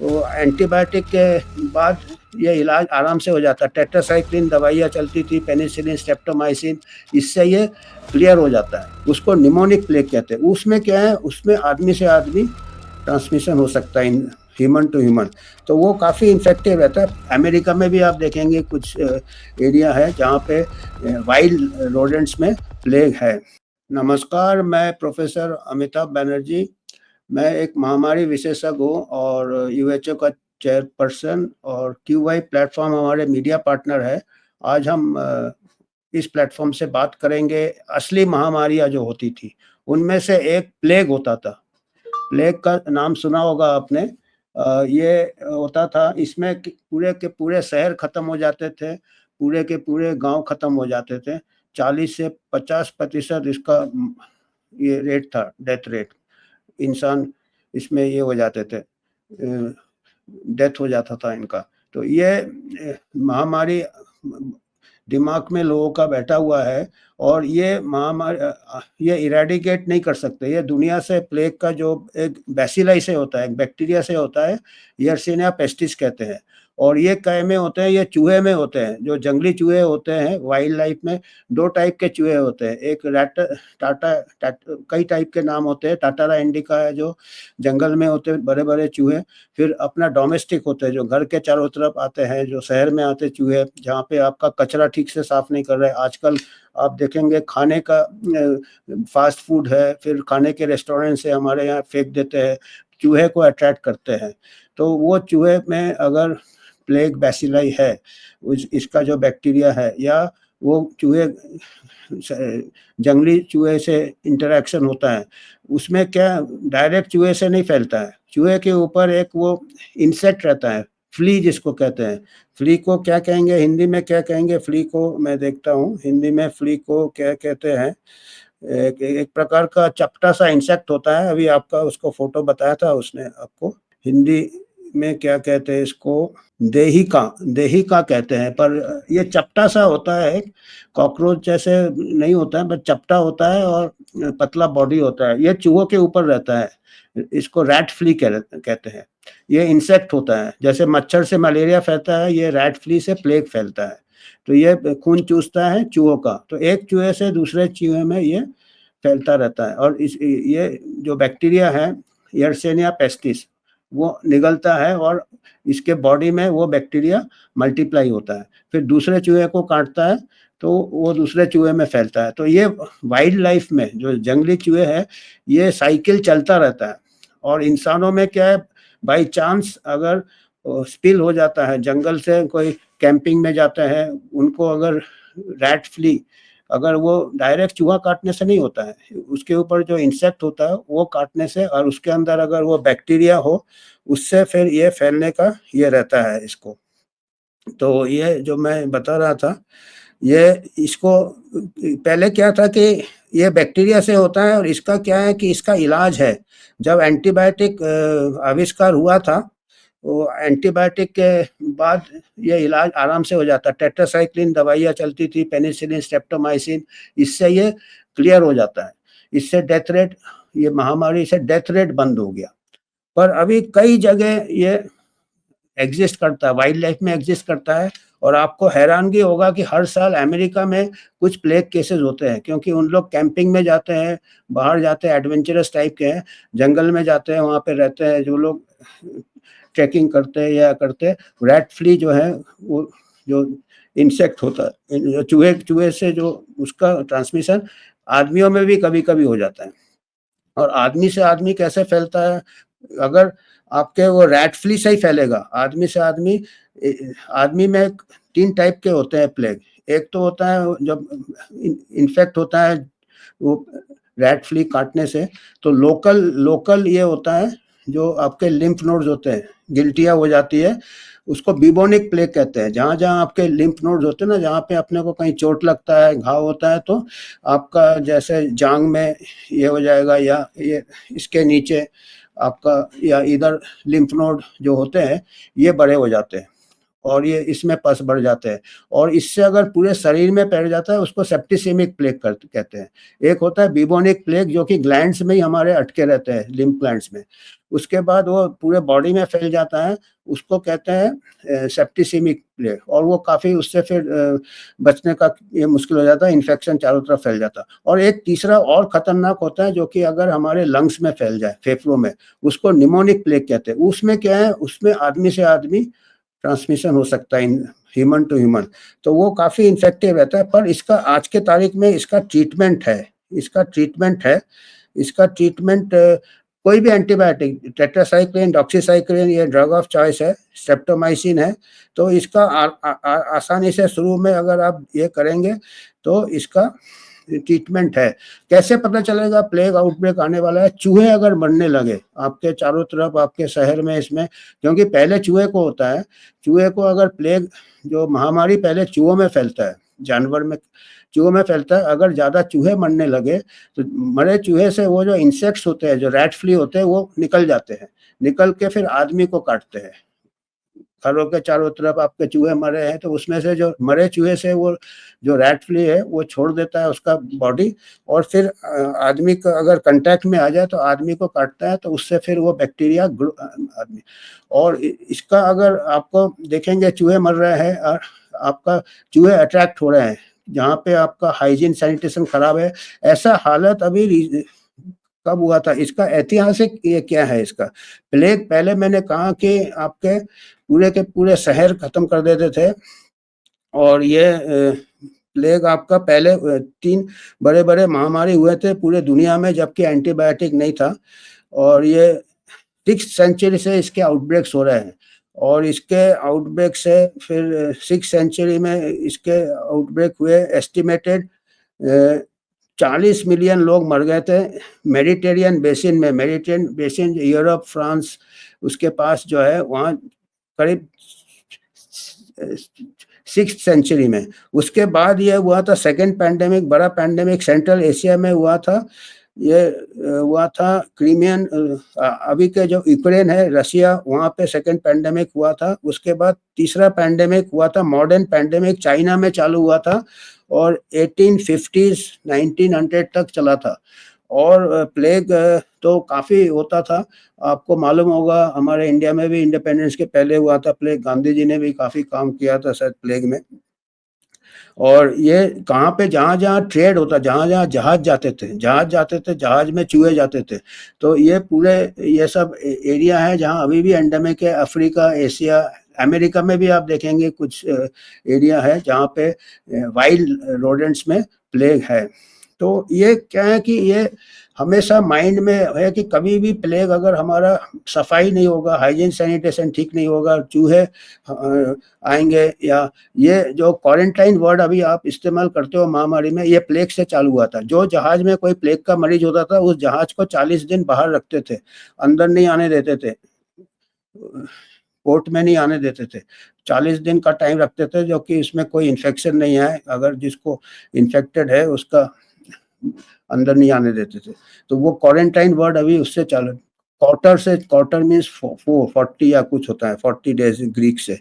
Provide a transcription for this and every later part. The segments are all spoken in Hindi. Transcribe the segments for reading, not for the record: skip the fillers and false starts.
तो एंटीबायोटिक के बाद ये इलाज आराम से हो जाता है। टेट्रासाइक्लिन दवाइयाँ चलती थी, पेनिसिलिन, स्ट्रेप्टोमाइसिन, इससे ये क्लियर हो जाता है। उसको निमोनिक प्लेग कहते हैं। उसमें क्या है, उसमें आदमी से आदमी ट्रांसमिशन हो सकता है, ह्यूमन टू ह्यूमन। तो वो काफ़ी इन्फेक्टिव रहता है। अमेरिका में भी आप देखेंगे कुछ एरिया है जहाँ पे वाइल्ड रोडेंट्स में प्लेग है। नमस्कार, मैं प्रोफ़ेसर अमिताभ बनर्जी। मैं एक महामारी विशेषज्ञ हूँ और यूएचओ का चेयरपर्सन, और क्यूवाई प्लेटफ़ॉर्म हमारे मीडिया पार्टनर है। आज हम इस प्लेटफ़ॉर्म से बात करेंगे असली महामारियाँ जो होती थी, उनमें से एक प्लेग होता था। प्लेग का नाम सुना होगा आपने। ये होता था, इसमें कि पूरे के पूरे शहर खत्म हो जाते थे, पूरे के पूरे गाँव खत्म हो जाते थे। 40 से 50% इसका ये रेट था, डेथ रेट। इंसान इसमें ये हो जाते थे, डेथ हो जाता था इनका। तो ये महामारी दिमाग में लोगों का बैठा हुआ है, और ये ये इरेडिकेट नहीं कर सकते। ये दुनिया से प्लेग का जो एक बैसिलस से होता है, एक बैक्टीरिया से होता है, यर्सिनिया पेस्टिस कहते हैं। और ये कै में होते हैं, ये चूहे में होते हैं, जो जंगली चूहे होते हैं वाइल्ड लाइफ में। 2 टाइप के चूहे होते हैं, एक टाटा टाट कई टाइप के नाम होते हैं। टाटारा इंडिका है जो जंगल में होते हैं, बड़े-बड़े चूहे। फिर अपना डोमेस्टिक होते हैं, जो घर के चारों तरफ आते हैं, जो शहर में आते चूहे, जहाँ पे आपका कचरा ठीक से साफ नहीं कर रहे हैं। आजकल आप देखेंगे खाने का फ़ास्ट फूड है, फिर खाने के रेस्टोरेंट से हमारे यहाँ फेंक देते हैं, चूहे को अट्रैक्ट करते हैं। तो वो चूहे में अगर प्लेग बैसिलाई है, इसका जो बैक्टीरिया है, या वो चूहे जंगली चूहे से इंटरैक्शन होता है, उसमें क्या डायरेक्ट चूहे से नहीं फैलता है। चूहे के ऊपर एक वो इंसेक्ट रहता है, फ्ली जिसको कहते हैं। फ्ली को क्या कहेंगे, हिंदी में क्या कहेंगे फ्ली को, मैं देखता हूँ हिंदी में फ्ली को क्या कहते हैं। एक एक प्रकार का चपटा-सा इंसेक्ट होता है, अभी आपका उसको फ़ोटो बताया था उसने आपको। हिंदी में क्या कहते हैं इसको, देहिका कहते हैं, पर ये चपटा-सा होता है, कॉकरोच जैसे नहीं होता है, बट चपटा होता है और पतला बॉडी होता है। ये चूहों के ऊपर रहता है। इसको रैट फ्ली कहते हैं। ये इंसेक्ट होता है, जैसे मच्छर से मलेरिया फैलता है, ये रैट फ्ली से प्लेग फैलता है। तो ये खून चूसता है चूहों का, तो एक चूहे से दूसरे चूहे में ये फैलता रहता है। और इस ये जो बैक्टीरिया है, यर्सिनिया पेस्टिस, वो निगलता है और इसके बॉडी में वो बैक्टीरिया मल्टीप्लाई होता है। फिर दूसरे चूहे को काटता है, तो वो दूसरे चूहे में फैलता है। तो ये वाइल्ड लाइफ में जो जंगली चूहे हैं, ये साइकिल चलता रहता है। और इंसानों में क्या है, बाय चांस अगर स्पिल हो जाता है, जंगल से कोई कैंपिंग में जाते हैं, उनको अगर रैट फ्ली, अगर वो डायरेक्ट चूहा काटने से नहीं होता है, उसके ऊपर जो इंसेक्ट होता है वो काटने से, और उसके अंदर अगर वो बैक्टीरिया हो, उससे फिर ये फैलने का ये रहता है इसको। तो ये जो मैं बता रहा था, ये इसको पहले क्या था कि ये बैक्टीरिया से होता है, और इसका क्या है कि इसका इलाज है। जब एंटीबायोटिक आविष्कार हुआ था, वो एंटीबायोटिक के बाद ये इलाज आराम से हो जाता है। टेट्रासाइक्लिन दवाइयाँ चलती थी, पेनिसिलिन, स्ट्रेप्टोमाइसिन, इससे ये क्लियर हो जाता है। इससे डेथ रेट, ये महामारी से डेथ रेट बंद हो गया। पर अभी कई जगह ये एग्ज़िस्ट करता है, वाइल्ड लाइफ़ में एग्ज़िस्ट करता है। और आपको हैरानगी होगा कि हर साल अमेरिका में कुछ प्लेग केसेज़ होते हैं, क्योंकि उन लोग कैंपिंग में जाते हैं, बाहर जाते हैं, एडवेंचरस टाइप के हैं, जंगल में जाते हैं, वहाँ पे रहते हैं जो लोग ट्रैकिंग करते हैं या करते हैं। रैट फ्ली जो है, वो जो इंसेक्ट होता है, जो चूहे चूहे से जो उसका ट्रांसमिशन आदमियों में भी कभी-कभी हो जाता है। और आदमी से आदमी कैसे फैलता है? अगर आपके वो रैट फ्ली से ही फैलेगा, आदमी से आदमी। आदमी में 3 टाइप के होते हैं प्लेग। एक तो होता है जब इन्फेक्ट होता है वो रैट फ्ली काटने से, तो लोकल लोकल ये होता है, जो आपके लिम्फ नोड्स होते हैं, गिल्टिया हो जाती है, उसको बिबोनिक प्लेग कहते हैं। जहाँ-जहाँ आपके लिम्फ नोड्स होते हैं ना, जहाँ पे अपने को कहीं चोट लगता है, घाव होता है, तो आपका जैसे जाँघ में ये हो जाएगा, या ये इसके नीचे आपका, या इधर लिम्फ नोड जो होते हैं, ये बड़े हो जाते हैं। और ये इसमें पस बढ़ जाते हैं और इससे अगर पूरे शरीर में फैल जाता है उसको सेप्टिसेमिक प्लेग कहते हैं। एक होता है बिबोनिक प्लेग जो कि ग्लैंड्स में ही हमारे अटके रहते हैं, लिम्फ ग्लैंड्स में। उसके बाद वो पूरे बॉडी में फैल जाता है, उसको कहते हैं सेप्टिसेमिक प्लेग और वो काफ़ी उससे फिर बचने का ये मुश्किल हो जाता है, इन्फेक्शन चारों तरफ फैल जाता है। और एक तीसरा और खतरनाक होता है जो कि अगर हमारे लंग्स में फैल जाए, फेफड़ों में, उसको निमोनिक प्लेग कहते हैं। उसमें क्या है, उसमें आदमी से आदमी ट्रांसमिशन हो सकता है, ह्यूमन टू ह्यूमन, तो वो काफ़ी इन्फेक्टिव रहता है। पर इसका आज के तारीख में इसका ट्रीटमेंट है, इसका ट्रीटमेंट कोई भी एंटीबायोटिक, टेट्रासाइक्लिन, डॉक्सीसाइक्लिन, ये ड्रग ऑफ चॉइस है, स्ट्रेप्टोमाइसिन है। तो इसका आसानी से शुरू में अगर आप ये करेंगे तो इसका ट्रीटमेंट है। कैसे पता चलेगा प्लेग आउटब्रेक आने वाला है? चूहे अगर मरने लगे आपके चारों तरफ, आपके शहर में, इसमें, क्योंकि पहले चूहे को होता है, चूहे को अगर प्लेग, जो महामारी पहले चूहों में फैलता है, जानवर में, चूहों में फैलता है। अगर ज़्यादा चूहे मरने लगे तो मरे चूहे से वो जो इंसेक्ट्स होते हैं, जो रैट फ्ली होते हैं, वो निकल जाते हैं, निकल के फिर आदमी को काटते हैं। घरों के चारों तरफ आपके चूहे मरे हैं तो उसमें से जो मरे चूहे से वो जो रैट फ्ली है वो छोड़ देता है उसका बॉडी, और फिर आदमी का अगर कांटेक्ट में आ जाए तो आदमी को काटता है, तो उससे फिर वो बैक्टीरिया आदमी। और इसका अगर आपको देखेंगे चूहे मर रहे हैं और आपका चूहे अट्रैक्ट हो रहे हैं जहाँ पे आपका हाइजीन सैनिटेशन खराब है, ऐसा हालत अभी कब हुआ था? इसका ऐतिहासिक ये क्या है इसका? प्लेग पहले मैंने कहा कि आपके पूरे के पूरे शहर खत्म कर देते थे, और ये प्लेग आपका पहले 3 बड़े-बड़े महामारी हुए थे पूरे दुनिया में, जबकि एंटीबायोटिक नहीं था। और ये 6th सेंचुरी से इसके आउटब्रेक्स हो रहे हैं, और इसके आउटब्रेक से फिर 6th सेंचुरी में इसके आउटब्रेक हुए। एस्टिमेटेड 40 मिलियन लोग मर गए थे मेडिटेरियन बेसिन में। मेडिटेरियन बेसिन यूरोप, फ्रांस, उसके पास जो है, वहाँ करीब 6th सेंचुरी में। उसके बाद ये हुआ था सेकेंड पैंडेमिक, बड़ा पैंडेमिक सेंट्रल एशिया में हुआ था। ये हुआ था क्रीमियन, अभी के जो यूक्रेन है, रशिया, वहाँ पे सेकेंड पैंडेमिक हुआ था। उसके बाद तीसरा पैंडेमिक हुआ था, मॉडर्न पैंडेमिक, चाइना में चालू हुआ था और 1850s 1900 तक चला था। और प्लेग तो काफ़ी होता था, आपको मालूम होगा हमारे इंडिया में भी इंडिपेंडेंस के पहले हुआ था प्लेग, गांधी जी ने भी काफ़ी काम किया था शायद प्लेग में। और ये कहाँ पे, जहाँ-जहाँ ट्रेड होता, जहाँ-जहाँ जहाज जाते थे, जहाज में चूहे जाते थे, तो ये पूरे ये सब एरिया है जहाँ अभी भी एंडेमिक है। अफ्रीका, एशिया, अमेरिका में भी आप देखेंगे कुछ एरिया है जहाँ पे वाइल्ड रोडेंट्स में प्लेग है। तो ये क्या है कि ये हमेशा माइंड में है कि कभी भी प्लेग अगर हमारा सफाई नहीं होगा, हाइजीन सैनिटेशन ठीक नहीं होगा, चूहे आएंगे, या ये जो क्वारंटाइन वर्ड अभी आप इस्तेमाल करते हो महामारी में, ये प्लेग से चालू हुआ था। जो जहाज में कोई प्लेग का मरीज होता था उस जहाज को 40 दिन बाहर रखते थे, अंदर नहीं आने देते थे, पोर्ट में नहीं आने देते थे। 40 दिन का टाइम रखते थे, जो कि इसमें कोई इन्फेक्शन नहीं आए, अगर जिसको इन्फेक्टेड है उसका अंदर नहीं आने देते थे। तो वो क्वारंटाइन वर्ड अभी उससे चालू, क्वार्टर से, क्वार्टर मीन्स 40 या कुछ होता है, 40 डेज ग्रीक से,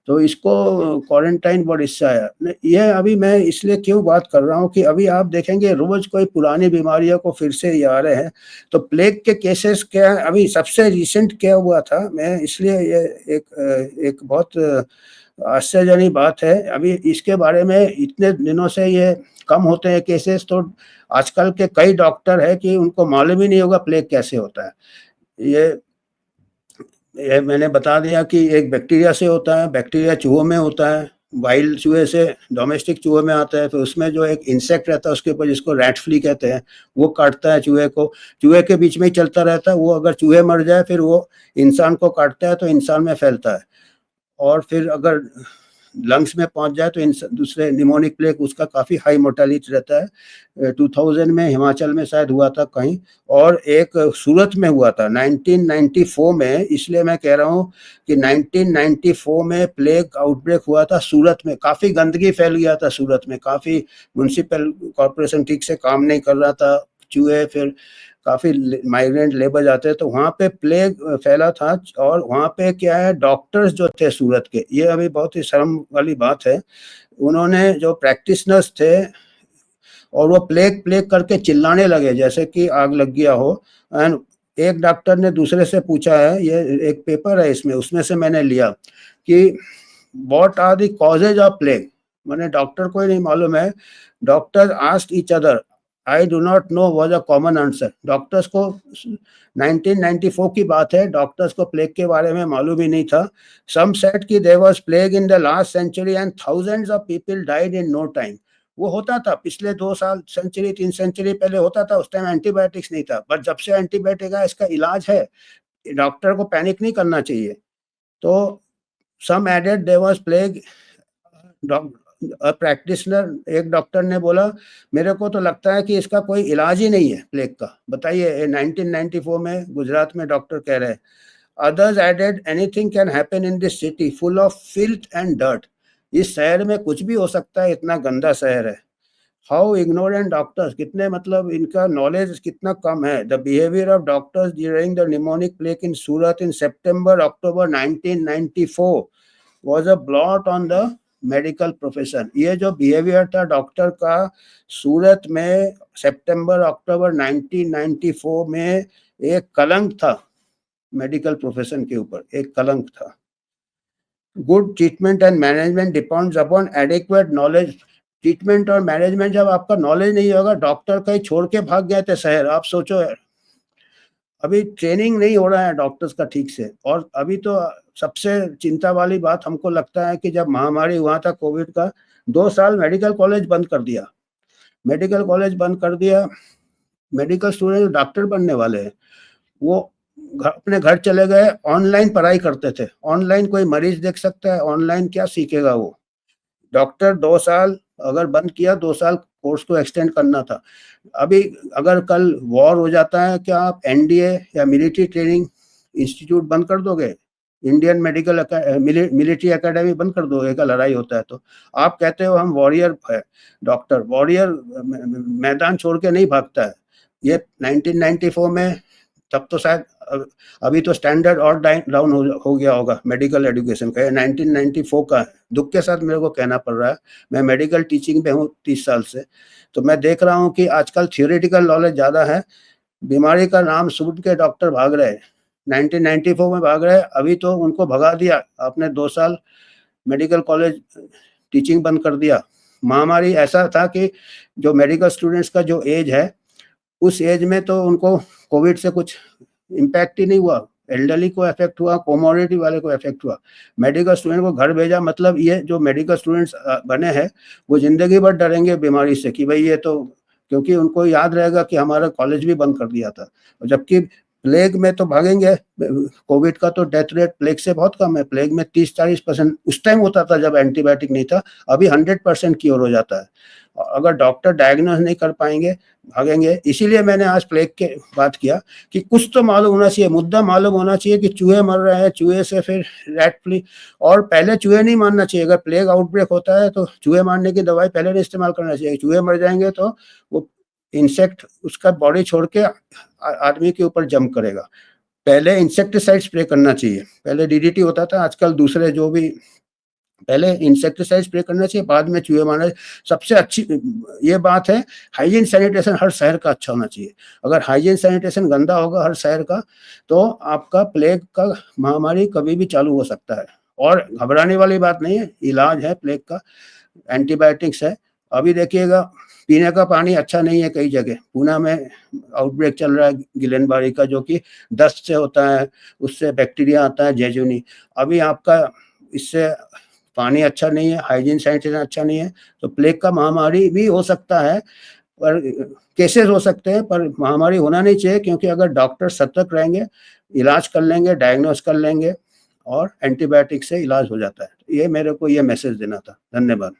तो इसको क्वारंटाइन वर्ड इससे आया। ये अभी मैं इसलिए क्यों बात कर रहा हूँ कि अभी आप देखेंगे रोज कोई पुरानी बीमारियों को फिर से ये आ रहे हैं। तो प्लेग के केसेस क्या, अभी सबसे रिसेंट क्या हुआ था, मैं इसलिए ये एक बहुत आश्चर्यजनक बात है। अभी इसके बारे में इतने दिनों से ये कम होते हैं केसेस, तो आजकल के कई डॉक्टर हैं कि उनको मालूम ही नहीं होगा प्लेग कैसे होता है। ये मैंने बता दिया कि एक बैक्टीरिया से होता है, बैक्टीरिया चूहों में होता है, वाइल्ड चूहे से डोमेस्टिक चूहे में आता है, फिर उसमें जो एक इंसेक्ट रहता है उसके ऊपर, जिसको रैट फ्ली कहते हैं, वो काटता है चूहे को, चूहे के बीच में ही चलता रहता है वो, अगर चूहे मर जाए फिर वो इंसान को काटता है तो इंसान में फैलता है, और फिर अगर लंग्स में पहुंच जाए तो दूसरे निमोनिक प्लेग, उसका काफ़ी हाई मोर्टेलिटी रहता है। 2000 में हिमाचल में शायद हुआ था कहीं, और एक सूरत में हुआ था 1994 में। इसलिए मैं कह रहा हूँ कि 1994 में प्लेग आउटब्रेक हुआ था सूरत में, काफ़ी गंदगी फैल गया था सूरत में, काफ़ी म्यूनसिपल कॉरपोरेशन ठीक से काम नहीं कर रहा था, चूहे, फिर काफ़ी माइग्रेंट लेबर जाते हैं, तो वहाँ पे प्लेग फैला था। और वहाँ पे क्या है, डॉक्टर्स जो थे सूरत के, ये अभी बहुत ही शर्म वाली बात है, उन्होंने जो प्रैक्टिशनर्स थे और वो प्लेग प्लेग करके चिल्लाने लगे जैसे कि आग लग गया हो। एंड एक डॉक्टर ने दूसरे से पूछा है, ये एक पेपर है इसमें, उसमें से मैंने लिया कि what are the causes of plague, मैंने डॉक्टर को ही नहीं मालूम है। Doctor asked each other, I do not know was a common answer. Doctors को 1994 की बात है, डॉक्टर्स को प्लेग के बारे में मालूम ही नहीं था। सम सेड कि there was plague in the last century and thousands of people died in no time. वो होता था पिछले 2 साल सेंचुरी 3 सेंचुरी पहले होता था, उस टाइम एंटीबायोटिक्स नहीं था, बट जब से एंटीबायोटिक है इसका इलाज है, डॉक्टर को पैनिक नहीं करना चाहिए। तो some added there was plague, practitioner एक डॉक्टर ने बोला मेरे को तो लगता है कि इसका कोई इलाज ही नहीं है प्लेग का। बताइए 1994 में गुजरात में डॉक्टर कह रहे हैं। Others added anything can happen in this city full of filth and dirt. इस शहर में कुछ भी हो सकता है, इतना गंदा शहर है। हाउ इग्नोरेंट डॉक्टर्स, कितने मतलब इनका नॉलेज कितना कम है। The behaviour of doctors during the mnemonic plague in Surat in September October 1994 was a blot on the medical profession. ये जो बिहेवियर था डॉक्टर का सूरत में सितंबर अक्टूबर 1994 में, एक कलंक था मेडिकल प्रोफेशन के ऊपर, एक कलंक था। Good treatment and management depends upon adequate knowledge. Treatment और मैनेजमेंट, जब आपका नॉलेज नहीं होगा, डॉक्टर कहीं छोड़ के भाग गए थे शहर, आप सोचो यार। अभी ट्रेनिंग नहीं हो रहा है डॉक्टर्स का ठीक से। और अभी तो सबसे चिंता वाली बात हमको लगता है कि जब महामारी हुआ था कोविड का, 2 साल मेडिकल कॉलेज बंद कर दिया। मेडिकल कॉलेज बंद कर दिया, मेडिकल स्टूडेंट डॉक्टर बनने वाले हैं वो अपने घर चले गए, ऑनलाइन पढ़ाई करते थे। ऑनलाइन कोई मरीज देख सकता है, ऑनलाइन क्या सीखेगा वो। डॉक्टर 2 साल अगर बंद किया, 2 साल कोर्स को एक्सटेंड करना था। अभी अगर कल वॉर हो जाता है, क्या आप एनडीए या मिलिट्री ट्रेनिंग इंस्टीट्यूट बंद कर दोगे? इंडियन मेडिकल मिलिट्री एकेडमी बंद कर दोगे क्या लड़ाई होता है तो? आप कहते हो हम वॉरियर है, डॉक्टर वॉरियर मैदान छोड़ के नहीं भागता है। ये 1994 में, तब तो शायद अभी तो स्टैंडर्ड और डाउन हो गया होगा मेडिकल एजुकेशन का। 1994 का दुख के साथ मेरे को कहना पड़ रहा है। मैं मेडिकल टीचिंग में हूँ 30 साल से, तो मैं देख रहा हूँ कि आजकल थियोरेटिकल नॉलेज ज़्यादा है। बीमारी का नाम सुन के डॉक्टर भाग रहे हैं, 1994 में भाग रहे हैं, अभी तो उनको भगा दिया आपने। 2 साल मेडिकल कॉलेज टीचिंग बंद कर दिया। महामारी ऐसा था कि जो मेडिकल स्टूडेंट्स का जो एज है, उस एज में तो उनको कोविड से कुछ इम्पैक्ट ही नहीं हुआ। एल्डरली को इफेक्ट हुआ, कोमोर्बिडिटी वाले को इफेक्ट हुआ। मेडिकल स्टूडेंट को घर भेजा, मतलब ये जो मेडिकल स्टूडेंट्स बने हैं वो जिंदगी भर डरेंगे बीमारी से कि भाई ये तो, क्योंकि उनको याद रहेगा कि हमारा कॉलेज भी बंद कर दिया था। जबकि प्लेग में तो भागेंगे, कोविड का तो डेथ रेट प्लेग से बहुत कम है। प्लेग में 30-40% उस टाइम होता था जब एंटीबायोटिक नहीं था, अभी 100% क्योर हो जाता है। अगर डॉक्टर डायग्नोज नहीं कर पाएंगे, भागेंगे। इसीलिए मैंने आज प्लेग के बात किया कि कुछ तो मालूम होना चाहिए, मुद्दा मालूम होना चाहिए कि चूहे मर रहे हैं, चूहे से फिर रैट फ्ली। और पहले चूहे नहीं मारना चाहिए। अगर प्लेग आउटब्रेक होता है तो चूहे मारने की दवाई पहले नहीं इस्तेमाल करना चाहिए। चूहे मर जाएंगे तो वो इंसेक्ट उसका बॉडी छोड़ के आदमी के ऊपर जंप करेगा। पहले इंसेक्टिसाइड स्प्रे करना चाहिए। पहले डीडीटी होता था, आजकल दूसरे जो भी, पहले इंसेक्टिसाइड स्प्रे करना चाहिए, बाद में चूहे मारना। सबसे अच्छी ये बात है, हाइजीन सैनिटेशन हर शहर का अच्छा होना चाहिए। अगर हाइजीन सैनिटेशन गंदा होगा हर शहर का, तो आपका प्लेग का महामारी कभी भी चालू हो सकता है। और घबराने वाली बात नहीं है, इलाज है प्लेग का, एंटीबायोटिक्स है। अभी देखिएगा पीने का पानी अच्छा नहीं है कई जगह। पूना में आउटब्रेक चल रहा है गिलेनबारी का, जो कि डस्ट से होता है, उससे बैक्टीरिया आता है जेजुनी। अभी आपका इससे पानी अच्छा नहीं है, हाइजीन सैनिटेशन अच्छा नहीं है, तो प्लेग का महामारी भी हो सकता है। पर केसेस हो सकते हैं, पर महामारी होना नहीं चाहिए। क्योंकि अगर डॉक्टर सतर्क रहेंगे, इलाज कर लेंगे, डायग्नोस कर लेंगे और एंटीबायोटिक से इलाज हो जाता है। ये मेरे को ये मैसेज देना था। धन्यवाद।